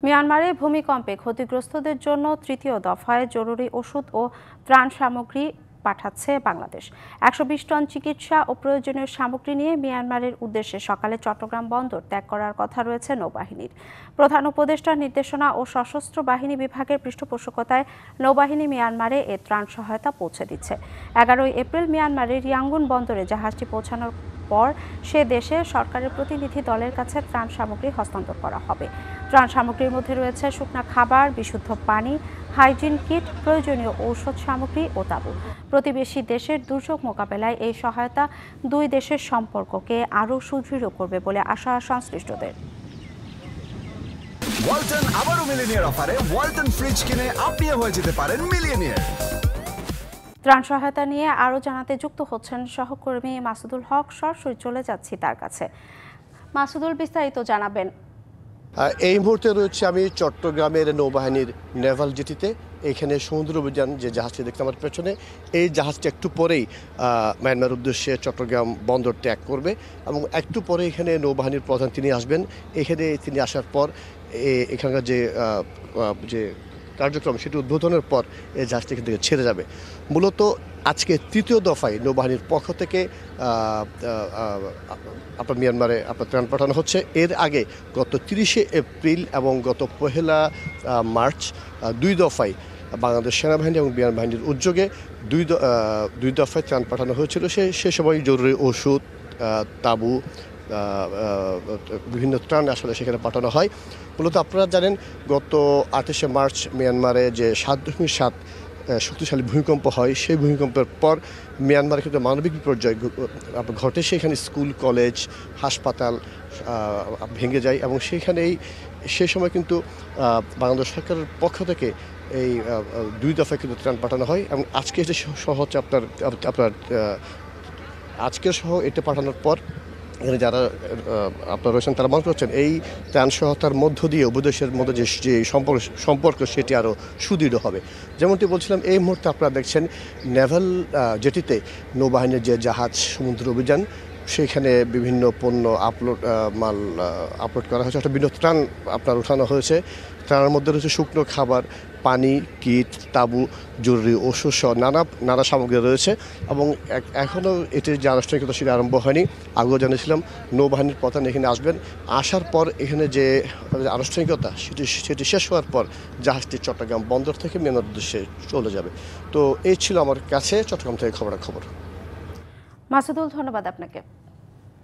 মিয়ানমারে ভূমিকম্পে ক্ষতিগ্রস্তদের জন্য তৃতীয় দফায় জরুরি ওষুধ ও ত্রাণ সামগ্রী পাঠাচ্ছে বাংলাদেশ। ১২০ টন চিকিৎসা ও প্রয়োজনীয় সামগ্রী নিয়ে মিয়ানমারের উদ্দেশ্যে সকালে চট্টগ্রাম বন্দর ত্যাগ করার কথা রয়েছে নৌবাহিনীর। প্রধান উপদেষ্টার নির্দেশনা ও সশস্ত্র বাহিনী বিভাগের পৃষ্ঠপোষকতায় নৌবাহিনী মিয়ানমারে এ ত্রাণ সহায়তা পৌঁছে দিচ্ছে। ১১ এপ্রিল মিয়ানমারের ইয়াঙ্গুন বন্দরে জাহাজটি পৌঁছানোর পর সে দেশে সরকারের প্রতিনিধি দলের কাছে ত্রাণ সামগ্রী হস্তান্তর করা হবে। ত্রাণ সামগ্রীর মধ্যে রয়েছে শুকনা খাবার, বিশুদ্ধ পানি, হাইজিন কিট, প্রয়োজনীয় ঔষধ সামগ্রী ও তাঁবু। প্রতিবেশী দেশের দুর্যোগ মোকাবেলায় এই সহায়তা দুই দেশের সম্পর্ককে আরও সুদৃঢ় করবে বলে আশা সংশ্লিষ্টদের। ওয়ালটন আবারও মিলিয়নিয়ার অফারে ওয়ালটন ফ্রিজ কিনে আপনিও হয়ে যেতে পারেন মিলিয়নিয়ার। ত্রাণ সহায়তা নিয়ে আরও জানাতে যুক্ত হচ্ছেন সহকর্মী মাসুদুল হক। সরাসরি চলে যাচ্ছি তার কাছে। মাসুদুল, বিস্তারিত জানাবেন। এই মুহূর্তে রয়েছে আমি চট্টগ্রামের নৌবাহিনীর নেভাল জেটিতে। এখানে সমুদ্র অভিযান যে জাহাজটি দেখতে আমার পেছনে, এই জাহাজটি একটু পরেই মায়ানমার উদ্দেশ্যে চট্টগ্রাম বন্দর ত্যাগ করবে এবং একটু পরে এখানে নৌবাহিনীর প্রধান তিনি আসবেন। এখানে তিনি আসার পর এখানকার যে কার্যক্রম সেটি উদ্বোধনের পর এই জাহাজটি এখান থেকে ছেড়ে যাবে। মূলত আজকে তৃতীয় দফায় নৌবাহিনীর পক্ষ থেকে আপনার মিয়ানমারে আপনার ত্রাণ পাঠানো হচ্ছে। এর আগে গত 30শে এপ্রিল এবং গত 1 মার্চ দুই দফায় বাংলাদেশ সেনাবাহিনী এবং বিমান বাহিনীর উদ্যোগে দুই দফায় ত্রাণ পাঠানো হয়েছিল। সে সময় জরুরি ওষুধ, তাঁবু, বিভিন্ন ত্রাণ আসলে সেখানে পাঠানো হয়। মূলত আপনারা জানেন গত 28শে মার্চ মিয়ানমারে যে 7.7 শক্তিশালী ভূমিকম্প হয়, সেই ভূমিকম্পের পর মিয়ানমারে কিন্তু মানবিক বিপর্যয় ঘটে। সেখানে স্কুল, কলেজ, হাসপাতাল ভেঙে যায় এবং সেই সময় কিন্তু বাংলাদেশ সরকারের পক্ষ থেকে এই দুই দফায় কিন্তু ত্রাণ পাঠানো হয় এবং আজকে যে সহ হচ্ছে আপনার আজকের সহ এটা পাঠানোর পর এখানে যারা আপনারা রয়েছেন তারা মনে করছেন এই ত্রাণ সহায়তার মধ্য দিয়ে উভয় দেশের মধ্যে যে সম্পর্ক সেটি আরও সুদৃঢ় হবে। যেমনটি বলছিলাম, এই মুহূর্তে আপনারা দেখছেন নেভাল জেটিতে নৌবাহিনীর যে জাহাজ সমুদ্র অভিযান, সেখানে বিভিন্ন পণ্য আপলোড করা হয়েছে, একটা বিভিন্ন ত্রাণ আপনার উঠানো হয়েছে। ত্রাণের মধ্যে রয়েছে শুকনো খাবার, পানি, কিট, তাঁবু, জরুরি ওষুধ সহ নানা সামগ্রী রয়েছে এবং এখনও এটির যে আনুষ্ঠানিকতা সেটি আরম্ভ হয়নি। আগেও জানিয়েছিলাম নৌবাহিনীর প্রধান এখানে আসবেন। আসার পর এখানে যে আনুষ্ঠানিকতা সেটি শেষ হওয়ার পর জাহাজটি চট্টগ্রাম বন্দর থেকে মিয়ানমার উদ্দেশ্যে চলে যাবে। তো এই ছিল আমার কাছে চট্টগ্রাম থেকে খবরাখবর। মাসুদুল, ধন্যবাদ আপনাকে।